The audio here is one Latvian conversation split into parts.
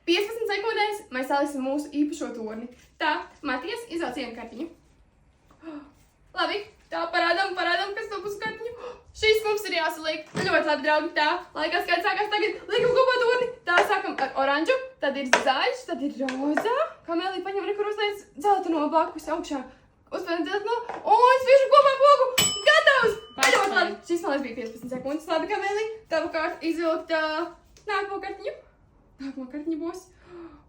15 sekundēs mēs saliksim mūsu īpašo torni. Tā, Matijas, izvelc vienu kartiņu. Labi, tā parādām, kas to būs kartiņu. Šīs mums ir jāsaliek. Ļoti labi, draugi, tā. Laikās, kad sākās tagad, liekam kopā torni. Tā, sākam ar oranžu, tad ir zaļš, tad ir rozā. Kamēlī paņem rekur uzliec dzelteno blakus augšā. Uzpēc dzelteno, un spiežu kopā pogu. Gatavs! Ļoti labi. Šis man bija 15 sekundes. Labi, Kamēlī, tavu kārt izvilkt nākamo kartiņu. Nākamā kartiņa būs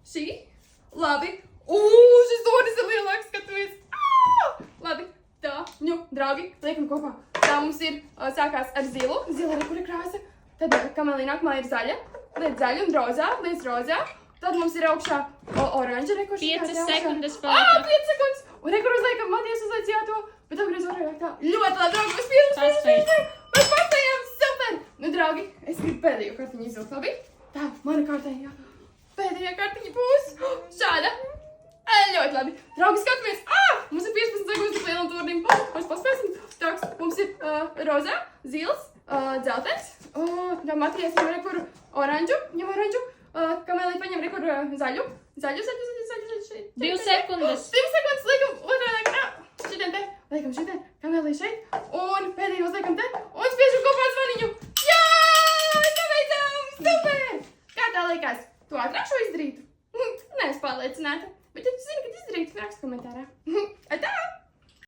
šī. Labi. Šis tornis ir lielāks, skatoties. Labi. Tā, draugi, liekam kopā. Tā mums ir, sākās ar zilu. Zila ir kura krāsa. Tad, Kamēlī, nākamā ir zaļa. Liec zaļu un rozā, liec rozā. Tad mums ir augšā oranža. 5 sekundes palika. 5 sekundes. Un rekur uzliekam, Matijas uzliec jā to. Bet apgriez varēja tā. Ļoti labi, draugi, mēs spiežam. Mēs paspējām, super. Nu, draugi, es gribu pēdējo kartiņu izvilkt, labi? Tā, mana kārtējā. Pēdējā kartiņa būs šāda. Ļoti labi. Draugi, skatāmies. Mums ir 15 sekundes uz lielam tornim. Mēs paspēsim. Tāks, mums ir rozā, zils, dzeltens. Tā Matijas ņem rekur oranžu. Ņem oranžu. Kamēlī paņem rekur zaļu. Zaļu šeit. 2 sekundes. 2 sekundes liekam otrādāk. Šitien te. Liekam šitien. Kamēlī šeit. Un pēdējos liekam te.